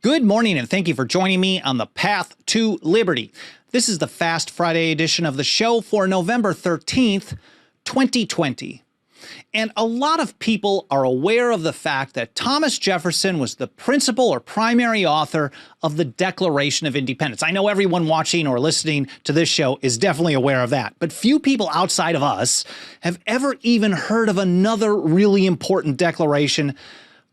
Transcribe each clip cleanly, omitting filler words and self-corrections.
Good morning, and thank you for joining me on the Path to Liberty. This is the Fast Friday edition of the show for November 13th, 2020. And a lot of people are aware of the fact that Thomas Jefferson was the principal or primary author of the Declaration of Independence. I know everyone watching or listening to this show is definitely aware of that, but few people outside of us have ever even heard of another really important declaration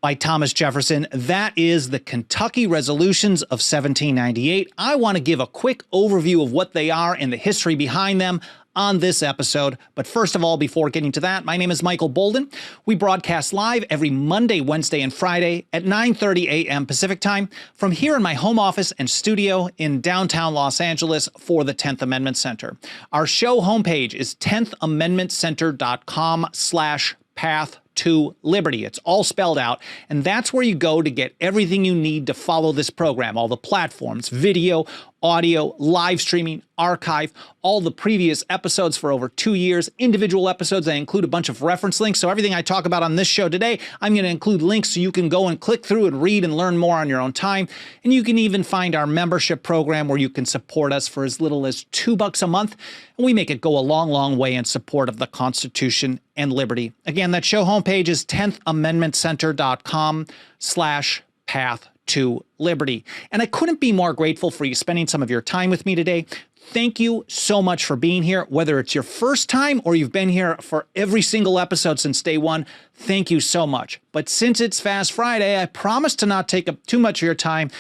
by Thomas Jefferson. That is the Kentucky Resolutions of 1798. I want to give a quick overview of what they are and the history behind them on this episode. But first of all, before getting to that, my name is Michael Bolden. We broadcast live every Monday, Wednesday, and Friday at 9:30 a.m. Pacific time from here in my home office and studio in downtown Los Angeles for the 10th Amendment Center. Our show homepage is 10thamendmentcenter.com/path to Liberty. It's all spelled out, and that's where you go to get everything you need to follow this program, all the platforms, video, audio, live streaming, archive, all the previous episodes for over 2 years, individual episodes. I include a bunch of reference links, so everything I talk about on this show today, I'm going to include links so you can go and click through and read and learn more on your own time. And you can even find our membership program where you can support us for as little as $2 a month, and we make it go a long, long way in support of the Constitution and liberty. Again, that show homepage is 10thamendmentcenter.com/path to liberty. And I couldn't be more grateful for you spending some of your time with me today. Thank you so much for being here, whether it's your first time or you've been here for every single episode since day one. Thank you so much. But since it's Fast Friday, I promise to not take up too much of your time.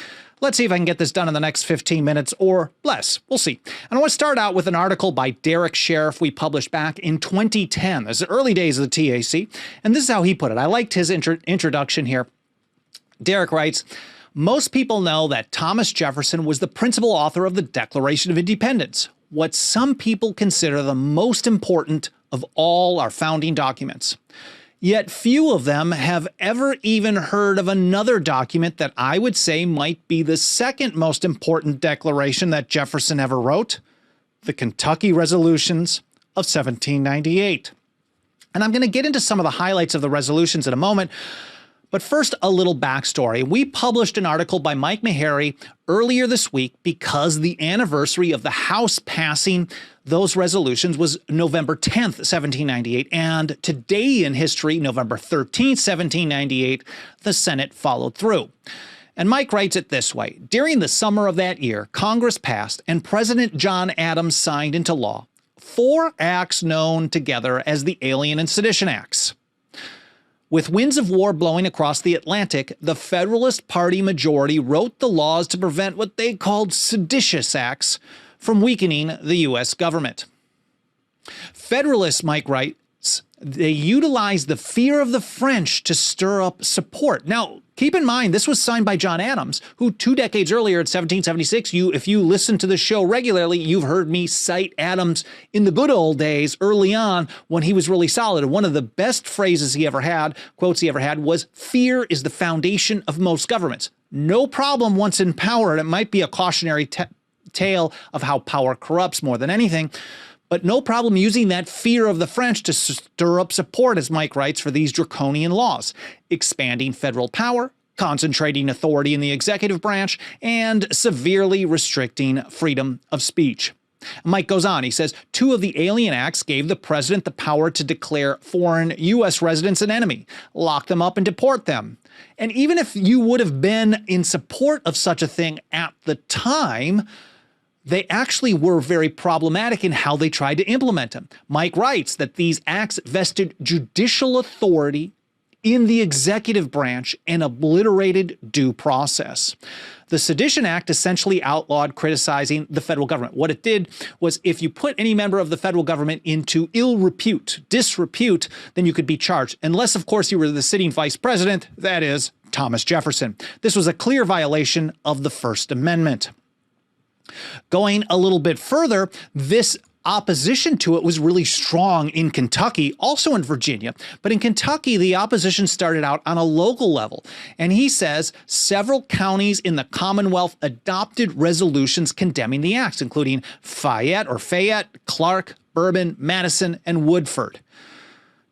Let's see if I can get this done in the next 15 minutes or less. We'll see. And I want to start out with an article by Derek Sheriff we published back in 2010. This is the early days of the TAC. And this is how he put it. I liked his introduction here. Derek writes, "Most people know that Thomas Jefferson was the principal author of the Declaration of Independence, what some people consider the most important of all our founding documents. Yet few of them have ever even heard of another document that I would say might be the second most important declaration that Jefferson ever wrote, the Kentucky Resolutions of 1798. And I'm going to get into some of the highlights of the resolutions in a moment. But first, a little backstory. We published an article by Mike Meharry earlier this week because the anniversary of the House passing those resolutions was November 10th, 1798. And today in history, November 13th, 1798, the Senate followed through. And Mike writes it this way. During the summer of that year, Congress passed and President John Adams signed into law 4 acts known together as the Alien and Sedition Acts. With winds of war blowing across the Atlantic, the Federalist Party majority wrote the laws to prevent what they called seditious acts from weakening the U.S. government. Federalists, Mike writes, they utilized the fear of the French to stir up support. Now, keep in mind, this was signed by John Adams, who 2 decades earlier in 1776, if you listen to the show regularly, you've heard me cite Adams in the good old days early on when he was really solid. And one of the best phrases he ever had, quotes he ever had, was, "Fear is the foundation of most governments." No problem once in power, and it might be a cautionary tale of how power corrupts more than anything. But no problem using that fear of the French to stir up support, as Mike writes, for these draconian laws, expanding federal power, concentrating authority in the executive branch, and severely restricting freedom of speech. Mike goes on, he says, 2 of the Alien Acts gave the president the power to declare foreign U.S. residents an enemy, lock them up and deport them. And even if you would have been in support of such a thing at the time, they actually were very problematic in how they tried to implement them. Mike writes that these acts vested judicial authority in the executive branch and obliterated due process. The Sedition Act essentially outlawed criticizing the federal government. What it did was if you put any member of the federal government into ill repute, disrepute, then you could be charged. Unless, of course, you were the sitting vice president, that is, Thomas Jefferson. This was a clear violation of the First Amendment. Going a little bit further, this opposition to it was really strong in Kentucky, also in Virginia. But in Kentucky, the opposition started out on a local level. And he says several counties in the Commonwealth adopted resolutions condemning the acts, including Fayette, Clark, Bourbon, Madison, and Woodford.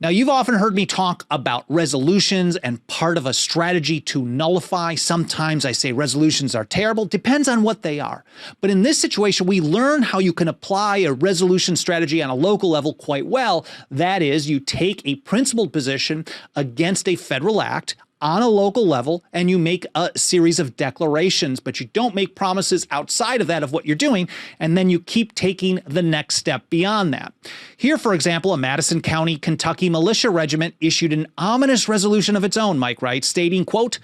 Now, you've often heard me talk about resolutions and part of a strategy to nullify. Sometimes I say resolutions are terrible. Depends on what they are. But in this situation, we learn how you can apply a resolution strategy on a local level quite well. That is, you take a principled position against a federal act on a local level, and you make a series of declarations, but you don't make promises outside of that of what you're doing, and then you keep taking the next step beyond that. Here, for example, a Madison County, Kentucky militia regiment issued an ominous resolution of its own, Mike writes, stating, quote,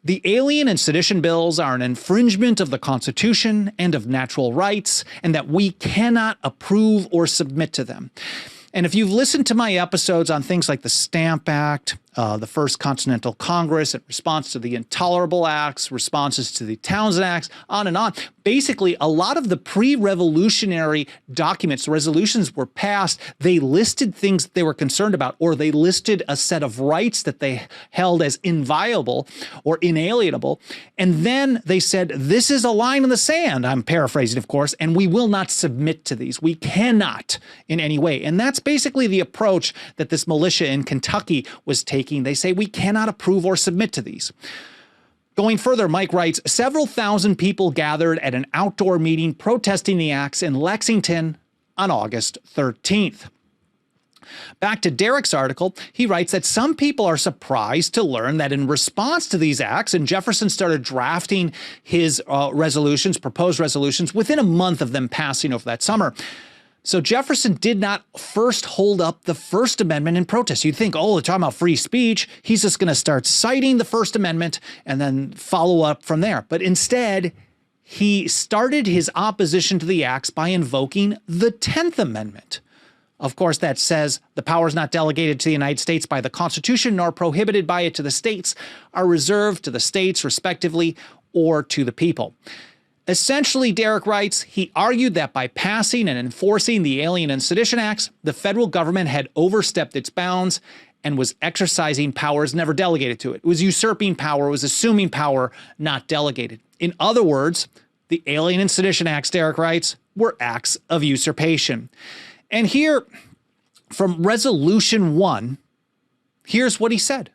"The alien and sedition bills are an infringement of the Constitution and of natural rights, and that we cannot approve or submit to them." And if you've listened to my episodes on things like the Stamp Act, the First Continental Congress in response to the Intolerable Acts, responses to the Townsend Acts, on and on. Basically, a lot of the pre-revolutionary documents, resolutions were passed, they listed things that they were concerned about, or they listed a set of rights that they held as inviolable or inalienable. And then they said, this is a line in the sand, I'm paraphrasing, of course, and we will not submit to these. We cannot in any way. And that's basically the approach that this militia in Kentucky was taking. They say we cannot approve or submit to these. Going further, Mike writes, several thousand people gathered at an outdoor meeting protesting the acts in Lexington on August 13th. Back to Derek's article, he writes that some people are surprised to learn that in response to these acts, and Jefferson started drafting his proposed resolutions, within a month of them passing over that summer. So Jefferson did not first hold up the First Amendment in protest. You'd think, oh, they're talking about free speech. He's just going to start citing the First Amendment and then follow up from there. But instead, he started his opposition to the acts by invoking the 10th Amendment. Of course, that says the powers not delegated to the United States by the Constitution nor prohibited by it to the states are reserved to the states respectively or to the people. Essentially, Derek writes, he argued that by passing and enforcing the Alien and Sedition Acts, the federal government had overstepped its bounds and was exercising powers never delegated to it. It was usurping power, it was assuming power not delegated. In other words, the Alien and Sedition Acts, Derek writes, were acts of usurpation. And here, from Resolution 1, here's what he said.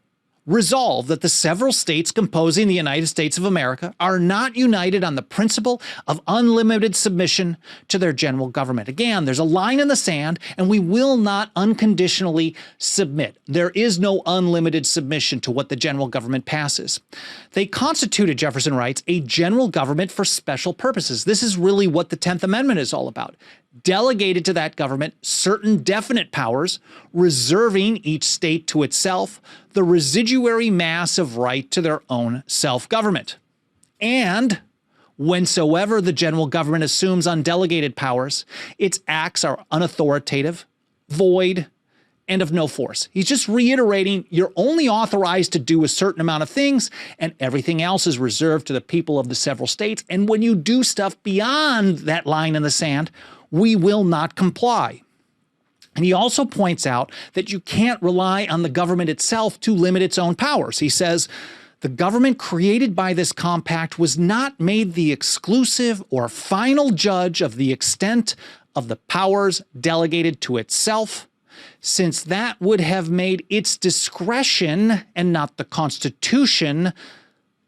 Resolve that the several states composing the United States of America are not united on the principle of unlimited submission to their general government. Again, there's a line in the sand, and we will not unconditionally submit. There is no unlimited submission to what the general government passes. They constituted, Jefferson writes, a general government for special purposes. This is really what the 10th Amendment is all about. Delegated to that government certain definite powers, reserving each state to itself the residuary mass of right to their own self-government. And whensoever the general government assumes undelegated powers, its acts are unauthoritative, void, and of no force. He's just reiterating you're only authorized to do a certain amount of things, and everything else is reserved to the people of the several states. And when you do stuff beyond that line in the sand, we will not comply. And he also points out that you can't rely on the government itself to limit its own powers. He says, the government created by this compact was not made the exclusive or final judge of the extent of the powers delegated to itself, since that would have made its discretion and not the Constitution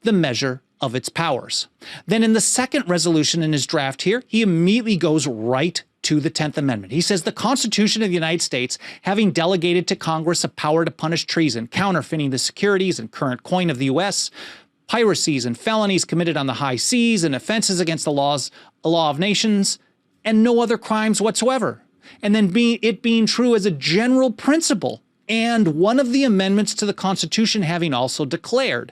the measure of its powers. Then in the second resolution in his draft here, he immediately goes right to the 10th Amendment. He says the Constitution of the United States, having delegated to Congress a power to punish treason, counterfeiting the securities and current coin of the U.S., piracies and felonies committed on the high seas, and offenses against the law of nations, and no other crimes whatsoever. And then it being true as a general principle, and one of the amendments to the Constitution having also declared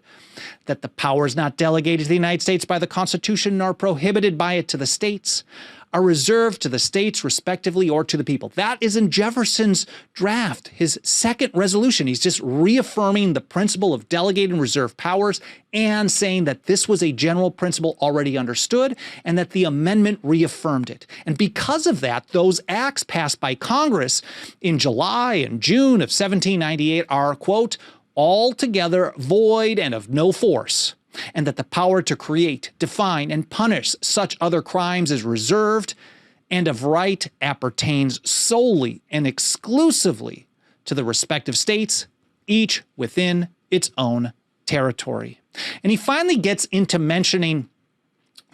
that the powers not delegated to the United States by the Constitution nor prohibited by it to the states are reserved to the states respectively or to the people. That is in Jefferson's draft, his second resolution. He's just reaffirming the principle of delegated and reserved powers and saying that this was a general principle already understood and that the amendment reaffirmed it. And because of that, those acts passed by Congress in July and June of 1798 are, quote, altogether void and of no force, and that the power to create, define, and punish such other crimes is reserved and of right appertains solely and exclusively to the respective states, each within its own territory. And he finally gets into mentioning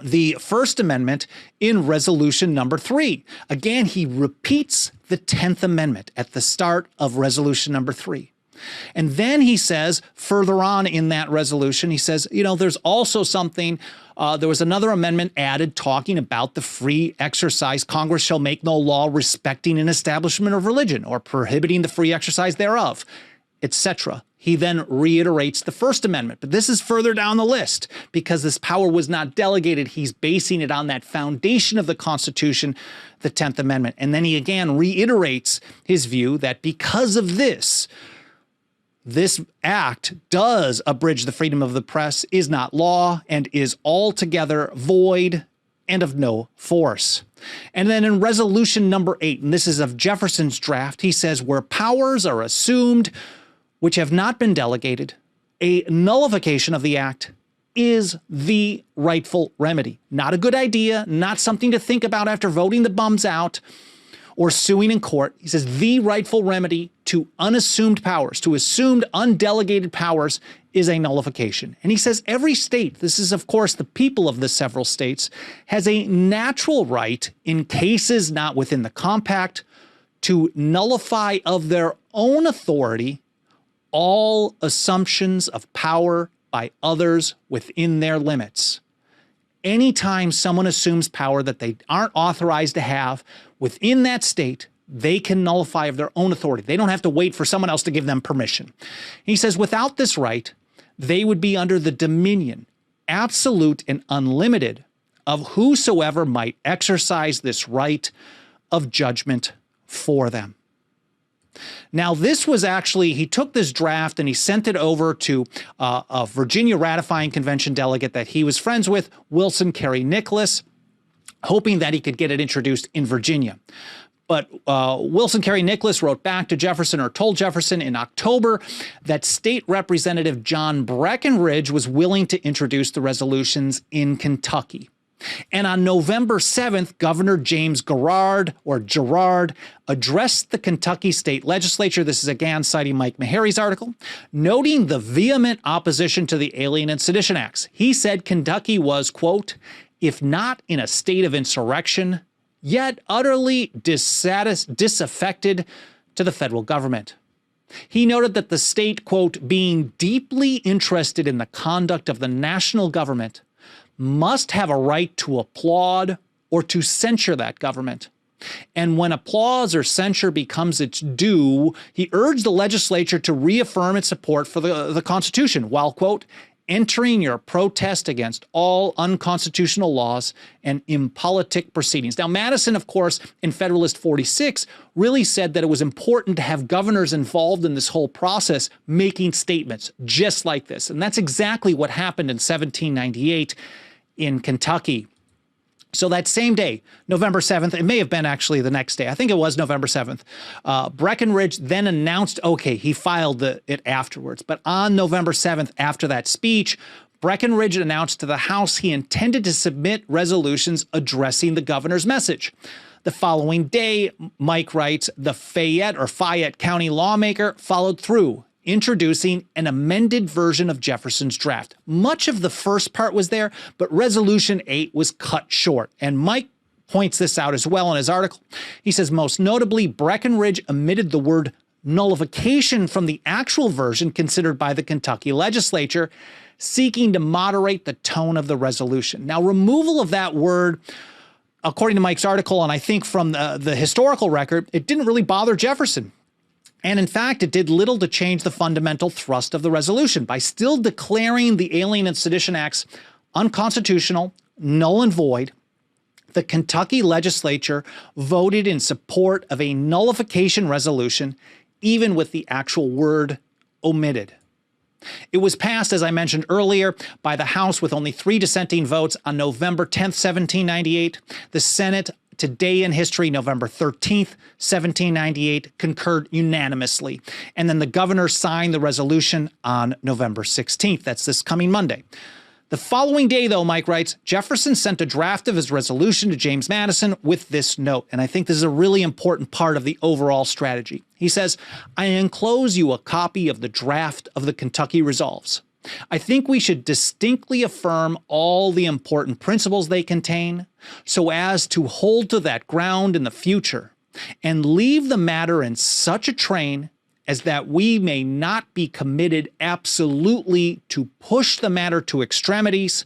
the First Amendment in Resolution number 3. Again, he repeats the 10th Amendment at the start of Resolution number 3. And then he says, further on in that resolution, he says, there's also something, there was another amendment added talking about the free exercise. Congress shall make no law respecting an establishment of religion or prohibiting the free exercise thereof, etc. He then reiterates the First Amendment, but this is further down the list because this power was not delegated. He's basing it on that foundation of the Constitution, the 10th Amendment. And then he again reiterates his view that because of this act does abridge the freedom of the press, is not law, and is altogether void and of no force. And then in Resolution number 8, and this is of Jefferson's draft, he says, where powers are assumed which have not been delegated, a nullification of the act is the rightful remedy. Not a good idea, not something to think about after voting the bums out or suing in court. He says the rightful remedy to unassumed powers, to assumed undelegated powers, is a nullification. And he says every state, this is of course the people of the several states, has a natural right in cases not within the compact to nullify of their own authority all assumptions of power by others within their limits. Anytime someone assumes power that they aren't authorized to have within that state, they can nullify of their own authority. They don't have to wait for someone else to give them permission. He says without this right, they would be under the dominion, absolute and unlimited, of whosoever might exercise this right of judgment for them. Now, this was actually, he took this draft and he sent it over to a Virginia ratifying convention delegate that he was friends with, Wilson Carey Nicholas, hoping that he could get it introduced in Virginia. But Wilson Carey Nicholas wrote back to Jefferson, or told Jefferson in October, that State Representative John Breckinridge was willing to introduce the resolutions in Kentucky. And on November 7th, Governor James Gerard addressed the Kentucky state legislature. This is again citing Mike Meharry's article, noting the vehement opposition to the Alien and Sedition Acts. He said Kentucky was, quote, if not in a state of insurrection, yet utterly disaffected to the federal government. He noted that the state, quote, being deeply interested in the conduct of the national government, must have a right to applaud or to censure that government. And when applause or censure becomes its due, he urged the legislature to reaffirm its support for the Constitution while, quote, entering your protest against all unconstitutional laws and impolitic proceedings. Now, Madison, of course, in Federalist 46, really said that it was important to have governors involved in this whole process making statements just like this. And that's exactly what happened in 1798 in Kentucky. So that same day, November 7th, it may have been actually the next day, I think it was November 7th, Breckinridge then announced, okay, he filed it afterwards, but on November 7th, after that speech, Breckinridge announced to the House he intended to submit resolutions addressing the governor's message. The following day, Mike writes, the Fayette County lawmaker followed through, introducing an amended version of Jefferson's draft. Much of the first part was there, but Resolution 8 was cut short. And Mike points this out as well in his article. He says, most notably, Breckinridge omitted the word nullification from the actual version considered by the Kentucky legislature, seeking to moderate the tone of the resolution. Now, removal of that word, according to Mike's article, and I think from the historical record, it didn't really bother Jefferson. And in fact, it did little to change the fundamental thrust of the resolution by still declaring the Alien and Sedition Acts unconstitutional, null and void. The Kentucky legislature voted in support of a nullification resolution, even with the actual word omitted. It was passed, as I mentioned earlier, by the House with only 3 dissenting votes on November 10th, 1798. The Senate, today in history, November 13th, 1798, concurred unanimously. And then the governor signed the resolution on November 16th. That's this coming Monday. The following day, though, Mike writes, Jefferson sent a draft of his resolution to James Madison with this note, and I think this is a really important part of the overall strategy. He says, I enclose you a copy of the draft of the Kentucky Resolves. I think we should distinctly affirm all the important principles they contain so as to hold to that ground in the future and leave the matter in such a train as that we may not be committed absolutely to push the matter to extremities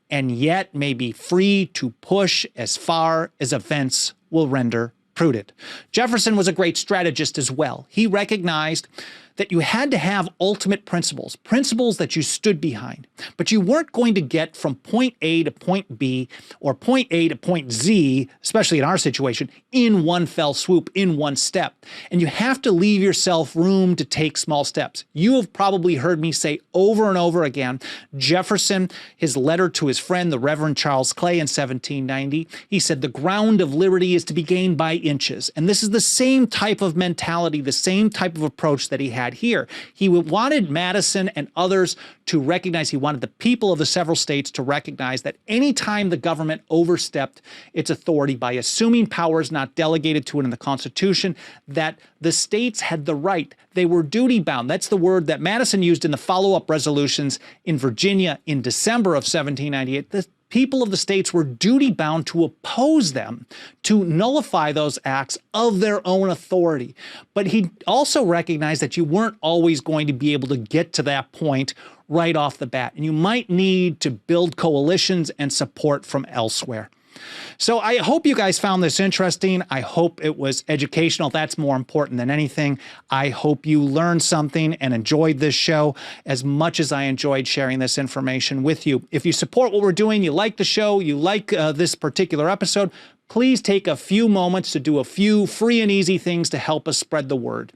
and yet may be free to push as far as events will render prudent. Jefferson was a great strategist as well. He recognized that you had to have ultimate principles, principles that you stood behind, but you weren't going to get from point A to point B or point A to point Z, especially in our situation, in one fell swoop, in one step. And you have to leave yourself room to take small steps. You have probably heard me say over and over again, Jefferson, his letter to his friend, the Reverend Charles Clay in 1790, he said, the ground of liberty is to be gained by inches. And this is the same type of mentality, the same type of approach that he had here. He wanted Madison and others to recognize, he wanted the people of the several states to recognize that anytime the government overstepped its authority by assuming powers not delegated to it in the Constitution, that the states had the right. They were duty bound. That's the word that Madison used in the follow-up resolutions in Virginia in December of 1798. The people of the states were duty bound to oppose them, to nullify those acts of their own authority. But he also recognized that you weren't always going to be able to get to that point right off the bat, and you might need to build coalitions and support from elsewhere. So I hope you guys found this interesting. I hope it was educational. That's more important than anything. I hope you learned something and enjoyed this show as much as I enjoyed sharing this information with you. If you support what we're doing, you like the show, you like this particular episode, please take a few moments to do a few free and easy things to help us spread the word.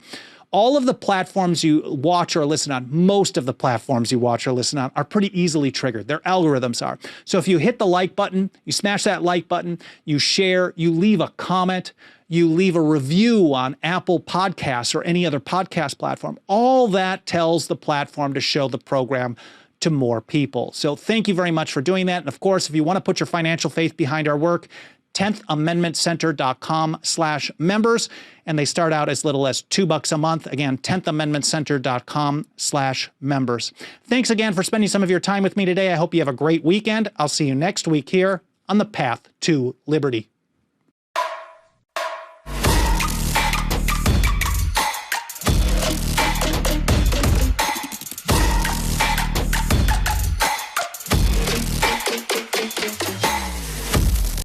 All of the platforms you watch or listen on, most of the platforms you watch or listen on are pretty easily triggered. Their algorithms are. So if you hit the like button, you smash that like button, you share, you leave a comment, you leave a review on Apple Podcasts or any other podcast platform, all that tells the platform to show the program to more people. So thank you very much for doing that. And of course, if you want to put your financial faith behind our work, 10thamendmentcenter.com/members, and they start out as little as $2 a month. Again, 10thamendmentcenter.com/members. Thanks again for spending some of your time with me today. I hope you have a great weekend. I'll see you next week here on the Path to Liberty.